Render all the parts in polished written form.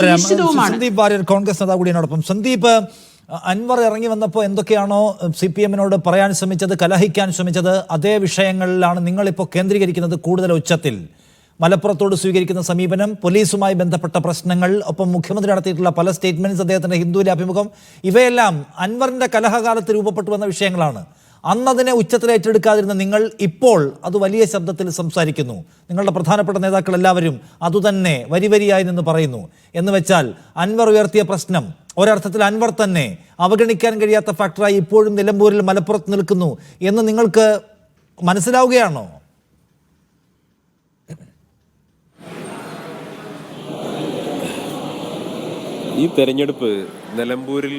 സുനിശ്ചിതവുമാണ്. സന്ദീപ് വാര്യർ കോൺഗ്രസ് നേതാവ് കൂടിയോടൊപ്പം. സന്ദീപ്, അൻവർ ഇറങ്ങി വന്നപ്പോൾ എന്തൊക്കെയാണോ CPM-നോട് പറയാൻ ശ്രമിച്ചത്, കലഹിക്കാൻ ശ്രമിച്ചത്, അതേ വിഷയങ്ങളിലാണ് നിങ്ങളിപ്പോൾ കേന്ദ്രീകരിക്കുന്നത് കൂടുതൽ ഉച്ചത്തിൽ. മലപ്പുറത്തോട് സ്വീകരിക്കുന്ന സമീപനം, പോലീസുമായി ബന്ധപ്പെട്ട പ്രശ്നങ്ങൾ, ഒപ്പം മുഖ്യമന്ത്രി നടത്തിയിട്ടുള്ള പല സ്റ്റേറ്റ്മെന്റ്സ്, അദ്ദേഹത്തിന്റെ ഹിന്ദുവിലെ അഭിമുഖം, ഇവയെല്ലാം അൻവറിന്റെ കലഹകാലത്ത് രൂപപ്പെട്ടു വന്ന വിഷയങ്ങളാണ്. അന്നതിനെ ഉച്ചത്തിൽ ഏറ്റെടുക്കാതിരുന്ന നിങ്ങൾ ഇപ്പോൾ അത് വലിയ ശബ്ദത്തിൽ സംസാരിക്കുന്നു. നിങ്ങളുടെ പ്രധാനപ്പെട്ട നേതാക്കൾ എല്ലാവരും അതുതന്നെ വരിവരിയായി നിന്ന് പറയുന്നു. എന്ന് വെച്ചാൽ അൻവർ ഉയർത്തിയ പ്രശ്നം ഒരർത്ഥത്തിൽ അൻവർ തന്നെ അവഗണിക്കാൻ കഴിയാത്ത ഫാക്ടറായി ഇപ്പോഴും നിലമ്പൂരിൽ മലപ്പുറത്ത് നിൽക്കുന്നു എന്ന് നിങ്ങൾക്ക് മനസ്സിലാവുകയാണോ? ഈ തെരഞ്ഞെടുപ്പ് നിലമ്പൂരിൽ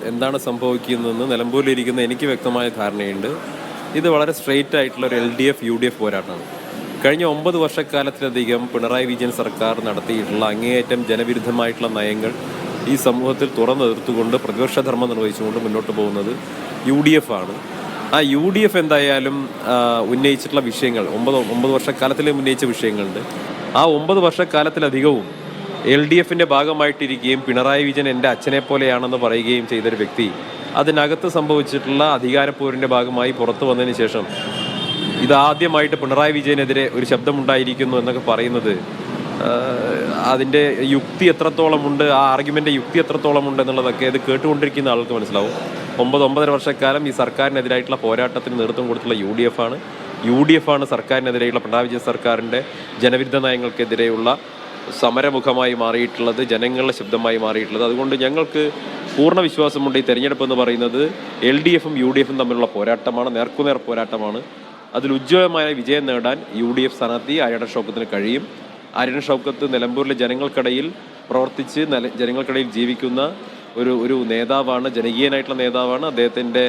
എന്താണ് സംഭവിക്കുന്നതെന്ന് നിലമ്പൂരിലിരിക്കുന്ന എനിക്ക് വ്യക്തമായ ധാരണയുണ്ട്. ഇത് വളരെ സ്ട്രെയിറ്റ് ആയിട്ടുള്ള ഒരു LDF UDF പോരാട്ടമാണ്. കഴിഞ്ഞ 9 വർഷക്കാലത്തിലധികം പിണറായി വിജയൻ സർക്കാർ നടത്തിയിട്ടുള്ള അങ്ങേയറ്റം ജനവിരുദ്ധമായിട്ടുള്ള നയങ്ങൾ ഈ സമൂഹത്തിൽ തുറന്നു നിർത്തുകൊണ്ട് പ്രതിപക്ഷ ധർമ്മം നിർവഹിച്ചുകൊണ്ട് മുന്നോട്ട് പോകുന്നത് UDF ആണ്. ആ UDF എന്തായാലും ഉന്നയിച്ചിട്ടുള്ള വിഷയങ്ങൾ 9 വർഷക്കാലത്തിൽ ഉന്നയിച്ച വിഷയങ്ങളുണ്ട്. ആ 9 വർഷക്കാലത്തിലധികവും LDF-ന്റെ ഭാഗമായിട്ടിരിക്കുകയും പിണറായി വിജയൻ എൻ്റെ അച്ഛനെ പോലെയാണെന്ന് പറയുകയും ചെയ്തൊരു വ്യക്തി അതിനകത്ത് സംഭവിച്ചിട്ടുള്ള അധികാരപ്പോരിൻ്റെ ഭാഗമായി പുറത്തു വന്നതിന് ശേഷം ഇതാദ്യമായിട്ട് പിണറായി വിജയനെതിരെ ഒരു ശബ്ദമുണ്ടായിരിക്കുന്നു എന്നൊക്കെ പറയുന്നത് അതിൻ്റെ യുക്തി എത്രത്തോളമുണ്ട്, ആ ആർഗ്യുമെൻ്റ് യുക്തി എത്രത്തോളമുണ്ട് എന്നുള്ളതൊക്കെ ഇത് കേട്ടുകൊണ്ടിരിക്കുന്ന ആൾക്ക് മനസ്സിലാവും. 9-9.5 വർഷക്കാലം ഈ സർക്കാരിനെതിരായിട്ടുള്ള പോരാട്ടത്തിന് നേതൃത്വം കൊടുത്തുള്ള UDF ആണ് സർക്കാരിനെതിരെയുള്ള പിണറായി വിജയൻ സർക്കാരിൻ്റെ ജനവിരുദ്ധ നയങ്ങൾക്കെതിരെയുള്ള സമരമുഖമായി മാറിയിട്ടുള്ളത്, ജനങ്ങളുടെ ശബ്ദമായി മാറിയിട്ടുള്ളത്. അതുകൊണ്ട് ഞങ്ങൾക്ക് പൂർണ്ണ വിശ്വാസമുണ്ട് ഈ തെരഞ്ഞെടുപ്പ് എന്ന് പറയുന്നത് LDF-ഉം UDF-ഉം തമ്മിലുള്ള പോരാട്ടമാണ്, നേർക്കുനേർ പോരാട്ടമാണ്. അതിൽ ഉജ്ജ്വലമായ വിജയം നേടാൻ UDF സ്ഥാനാർത്ഥി ആര്യടൻ ഷൗക്കത്തിന് കഴിയും. ആര്യടൻ ഷൗക്കത്ത് നിലമ്പൂരിലെ ജനങ്ങൾക്കിടയിൽ പ്രവർത്തിച്ച് ജനങ്ങൾക്കിടയിൽ ജീവിക്കുന്ന ഒരു നേതാവാണ്, ജനകീയനായിട്ടുള്ള നേതാവാണ്. അദ്ദേഹത്തിൻ്റെ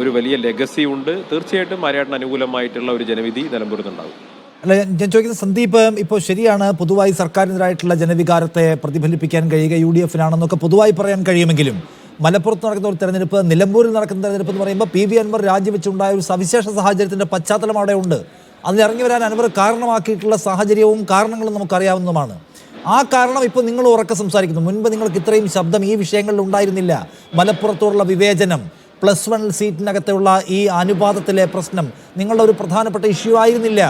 ഒരു വലിയ ലെഗസി ഉണ്ട്. തീർച്ചയായിട്ടും ആര്യടന് അനുകൂലമായിട്ടുള്ള ഒരു ജനവിധി നിലമ്പൂരിൽ നിന്നുണ്ടാകും. അല്ല, ഞാൻ ചോദിക്കുന്നത് സന്ദീപ്, ഇപ്പോൾ ശരിയാണ്, പൊതുവായി സർക്കാരിനെതിരായിട്ടുള്ള ജനവികാരത്തെ പ്രതിഫലിപ്പിക്കാൻ കഴിയുക UDF-നാണെന്നൊക്കെ പൊതുവായി പറയാൻ കഴിയുമെങ്കിലും മലപ്പുറത്ത് നടക്കുന്ന ഒരു തെരഞ്ഞെടുപ്പ്, നിലമ്പൂരിൽ നടക്കുന്ന തെരഞ്ഞെടുപ്പ് എന്ന് പറയുമ്പോൾ PV അൻവർ രാജിവെച്ചുണ്ടായ ഒരു സവിശേഷ സാഹചര്യത്തിൻ്റെ പശ്ചാത്തലം അവിടെ ഉണ്ട്. അതിലിറങ്ങി വരാൻ അൻവർ കാരണമാക്കിയിട്ടുള്ള സാഹചര്യവും കാരണങ്ങളും നമുക്കറിയാവുന്നതുമാണ്. ആ കാരണം ഇപ്പോൾ നിങ്ങൾ ഉറക്കെ സംസാരിക്കുന്നു. മുൻപ് നിങ്ങൾക്ക് ഇത്രയും ശബ്ദം ഈ വിഷയങ്ങളിൽ ഉണ്ടായിരുന്നില്ല. മലപ്പുറത്തോടുള്ള വിവേചനം, +1 സീറ്റിനകത്തുള്ള ഈ അനുപാതത്തിലെ പ്രശ്നം നിങ്ങളുടെ ഒരു പ്രധാനപ്പെട്ട ഇഷ്യൂ ആയിരുന്നില്ല.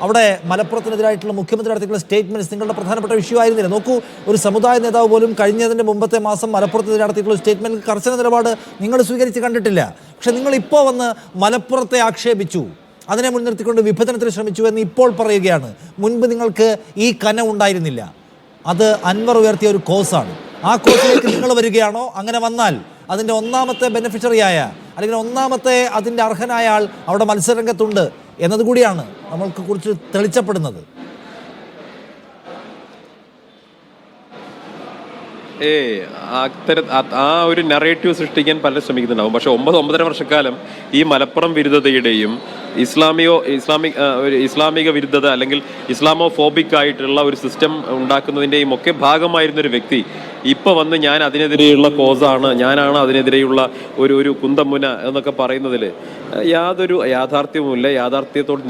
അവിടെ മലപ്പുറത്തിനെതിരായിട്ടുള്ള മുഖ്യമന്ത്രി നടത്തിയിട്ടുള്ള സ്റ്റേറ്റ്മെന്റ്സ് നിങ്ങളുടെ പ്രധാനപ്പെട്ട ഇഷ്യൂ ആയിരുന്നില്ല. നോക്കൂ, ഒരു സമുദായ നേതാവ് പോലും കഴിഞ്ഞതിൻ്റെ മുമ്പത്തെ മാസം മലപ്പുറത്തിനെതിരെ നടത്തിയിട്ടുള്ള സ്റ്റേറ്റ്മെന്റ് കർശന നിലപാട് നിങ്ങൾ സ്വീകരിച്ച് കണ്ടിട്ടില്ല. പക്ഷെ നിങ്ങൾ ഇപ്പോൾ വന്ന് മലപ്പുറത്തെ ആക്ഷേപിച്ചു, അതിനെ മുൻനിർത്തിക്കൊണ്ട് വിഭജനത്തിന് ശ്രമിച്ചു എന്ന് ഇപ്പോൾ പറയുകയാണ്. മുൻപ് നിങ്ങൾക്ക് ഈ കനം ഉണ്ടായിരുന്നില്ല. അത് അൻവർ ഉയർത്തിയ ഒരു കോസാണ്. ആ കോസിലേക്ക് നിങ്ങൾ വരികയാണോ? അങ്ങനെ വന്നാൽ അതിൻ്റെ ഒന്നാമത്തെ ബെനിഫിഷ്യറിയായ, അല്ലെങ്കിൽ ഒന്നാമത്തെ അതിൻ്റെ അർഹനായ ആൾ അവിടെ മത്സരരംഗത്തുണ്ട് എന്നതുകൂടിയാണ് നമ്മൾക്ക് കുറിച്ച് തെളിച്ചപ്പെടുന്നത്. ആ ഒരു നറേറ്റീവ് സൃഷ്ടിക്കാൻ പലരും ശ്രമിക്കുന്നുണ്ടാവും. പക്ഷെ 9-9.5 വർഷക്കാലം ഈ മലപ്പുറം വിരുദ്ധതയുടെയും ഇസ്ലാമിക വിരുദ്ധത അല്ലെങ്കിൽ ഇസ്ലാമോഫോബിക് ആയിട്ടുള്ള ഒരു സിസ്റ്റം ഉണ്ടാക്കുന്നതിൻ്റെയും ഒക്കെ ഭാഗമായിരുന്നൊരു വ്യക്തി ഇപ്പൊ വന്ന് ഞാൻ അതിനെതിരെയുള്ള കോസാണ്, ഞാനാണ് അതിനെതിരെയുള്ള ഒരു കുന്തമുന എന്നൊക്കെ പറയുന്നതിൽ യാതൊരു യാഥാർത്ഥ്യവുമില്ല. യാഥാർത്ഥ്യത്തോട്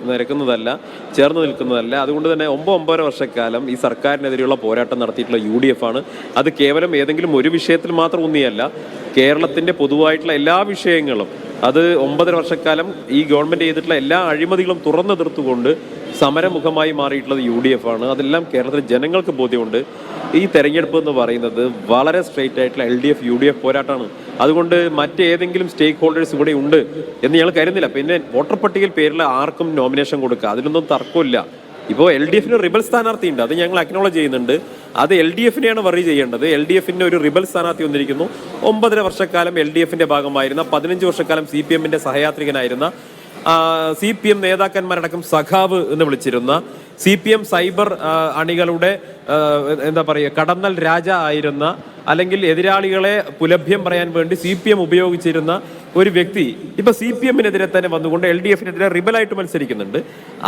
നിരക്കുന്നതല്ല, ചേർന്ന് നിൽക്കുന്നതല്ല. അതുകൊണ്ട് തന്നെ 9-9.5 വർഷക്കാലം ഈ സർക്കാരിനെതിരെയുള്ള പോരാട്ടം നടത്തിയിട്ടുള്ള UDF ആണ്. അത് കേവലം ഏതെങ്കിലും ഒരു വിഷയത്തിൽ മാത്രം ഊന്നിയല്ല, കേരളത്തിന്റെ പൊതുവായിട്ടുള്ള എല്ലാ വിഷയങ്ങളും, അത് 9.5 വർഷക്കാലം ഈ ഗവൺമെന്റ് ചെയ്തിട്ടുള്ള എല്ലാ അഴിമതികളും തുറന്നു തീർത്തുകൊണ്ട് സമരമുഖമായി മാറിയിട്ടുള്ളത് UDF ആണ്. അതെല്ലാം കേരളത്തിലെ ജനങ്ങൾക്ക് ബോധ്യമുണ്ട്. ഈ തെരഞ്ഞെടുപ്പ് എന്ന് പറയുന്നത് വളരെ സ്ട്രെയിറ്റ് ആയിട്ടുള്ള LDF UDF പോരാട്ടമാണ്. അതുകൊണ്ട് മറ്റേതെങ്കിലും സ്റ്റേക്ക് ഹോൾഡേഴ്സ് ഇവിടെ ഉണ്ട് എന്ന് ഞങ്ങൾ കരുതുന്നില്ല. പിന്നെ വോട്ടർ പട്ടികയിൽ പേരിൽ ആർക്കും നോമിനേഷൻ കൊടുക്കുക, അതിലൊന്നും തർക്കമില്ല. ഇപ്പോൾ LDF-ന് റിബൽ സ്ഥാനാർത്ഥി ഉണ്ട്, അത് ഞങ്ങൾ അക്നോളജ് ചെയ്യുന്നുണ്ട്. അത് LDF-നെയാണ് വറി ചെയ്യേണ്ടത്. LDF-ന് ഒരു റിബൽ സ്ഥാനാർത്ഥി വന്നിരിക്കുന്നു. 9.5 വർഷക്കാലം LDF-ന്റെ ഭാഗമായിരുന്ന, 15 വർഷക്കാലം CPM-ന്റെ സഹയാത്രികനായിരുന്ന, CPM നേതാക്കന്മാരടക്കം സഖാവ് എന്ന് വിളിച്ചിരുന്ന, CPM സൈബർ അണികളുടെ എന്താ പറയുക കടന്നൽ രാജ ആയിരുന്ന, അല്ലെങ്കിൽ എതിരാളികളെ പുലഭ്യം പറയാൻ വേണ്ടി CPM ഉപയോഗിച്ചിരുന്ന ഒരു വ്യക്തി ഇപ്പൊ CPM-നെതിരെ തന്നെ വന്നുകൊണ്ട് LDF-നെതിരെ റിബലായിട്ട് മത്സരിക്കുന്നുണ്ട്.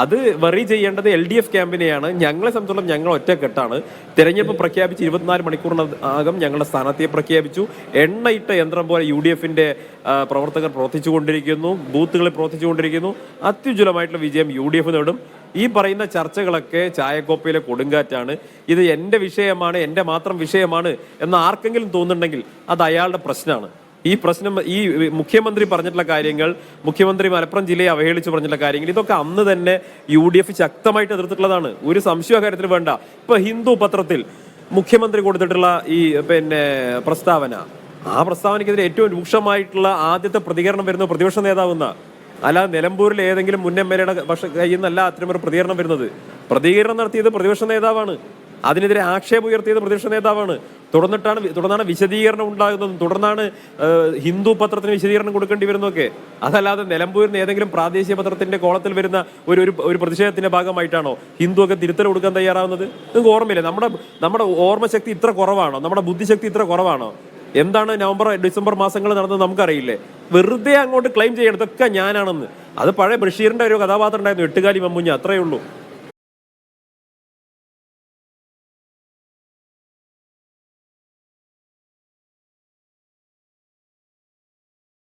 അത് വറി ചെയ്യേണ്ടത് LDF ക്യാമ്പിനെയാണ്. ഞങ്ങളെ സംബന്ധിച്ചിടത്തോളം ഞങ്ങൾ ഒറ്റക്കെട്ടാണ്. തെരഞ്ഞെടുപ്പ് പ്രഖ്യാപിച്ച് 24 മണിക്കൂറിനകം ഞങ്ങളുടെ സ്ഥാനാർത്ഥിയെ പ്രഖ്യാപിച്ചു. എണ്ണയിട്ട യന്ത്രം പോലെ UDF-ന്റെ പ്രവർത്തകർ പ്രവർത്തിച്ചുകൊണ്ടിരിക്കുന്നു, ബൂത്തുകളിൽ പ്രവർത്തിച്ചുകൊണ്ടിരിക്കുന്നു. അത്യുജ്വലമായിട്ടുള്ള വിജയം UDF നേടും. ഈ പറയുന്ന ചർച്ചകളൊക്കെ ചായക്കോപ്പയിലെ കൊടുങ്കാറ്റാണ്. ഇത് എൻ്റെ വിഷയമാണ്, എൻ്റെ മാത്രം വിഷയമാണ് എന്ന് ആർക്കെങ്കിലും തോന്നുന്നുണ്ടെങ്കിൽ അത് അയാളുടെ പ്രശ്നമാണ്. ഈ പ്രശ്നം, ഈ മുഖ്യമന്ത്രി പറഞ്ഞിട്ടുള്ള കാര്യങ്ങൾ, മുഖ്യമന്ത്രി മലപ്പുറം ജില്ലയെ അവഹേളിച്ച് പറഞ്ഞിട്ടുള്ള കാര്യങ്ങൾ, ഇതൊക്കെ അന്ന് തന്നെ UDF ശക്തമായിട്ട് എതിർത്തിട്ടുള്ളതാണ്. ഒരു സംശയ കാര്യത്തിൽ വേണ്ട. ഇപ്പൊ ഹിന്ദു പത്രത്തിൽ മുഖ്യമന്ത്രി കൊടുത്തിട്ടുള്ള ഈ പ്രസ്താവന, ആ പ്രസ്താവനയ്ക്കെതിരെ ഏറ്റവും രൂക്ഷമായിട്ടുള്ള ആദ്യത്തെ പ്രതികരണം വരുന്നത് പ്രതിപക്ഷ നേതാവെന്ന, അല്ലാതെ നിലമ്പൂരിൽ ഏതെങ്കിലും മുൻ MLA-യുടെ കയ്യിൽ നിന്നല്ല അത്തരമൊരു പ്രതികരണം വരുന്നത്. പ്രതികരണം നടത്തിയത് പ്രതിപക്ഷ നേതാവാണ്. അതിനെതിരെ ആക്ഷേപം ഉയർത്തിയത് പ്രതിപക്ഷ നേതാവാണ്. തുടർന്നാണ് വിശദീകരണം ഉണ്ടാകുന്നതും, തുടർന്നാണ് ഹിന്ദു പത്രത്തിന് വിശദീകരണം കൊടുക്കേണ്ടി വരുന്നതൊക്കെ. അതല്ലാതെ നിലമ്പൂരിന് ഏതെങ്കിലും പ്രാദേശിക പത്രത്തിന്റെ കോളത്തിൽ വരുന്ന ഒരു പ്രതിഷേധത്തിന്റെ ഭാഗമായിട്ടാണോ ഹിന്ദു ഒക്കെ തിരുത്തൽ കൊടുക്കാൻ തയ്യാറാവുന്നത്? നിങ്ങൾക്ക് ഓർമ്മയില്ലേ? നമ്മുടെ ഓർമ്മശക്തി ഇത്ര കുറവാണോ? നമ്മുടെ ബുദ്ധിശക്തി ഇത്ര കുറവാണോ? എന്താണ് നവംബർ ഡിസംബർ മാസങ്ങൾ നടന്നത് നമുക്കറിയില്ലേ? വെറുതെ അങ്ങോട്ട് ക്ലെയിം ചെയ്യണം ഇതൊക്കെ ഞാനാണെന്ന്. അത് പഴയ ബഷീറിന്റെ ഒരു കഥാപാത്രം ഉണ്ടായിരുന്നു, എട്ടുകാലി മമ്മുഞ്ഞ, അത്രയേ ഉള്ളൂ.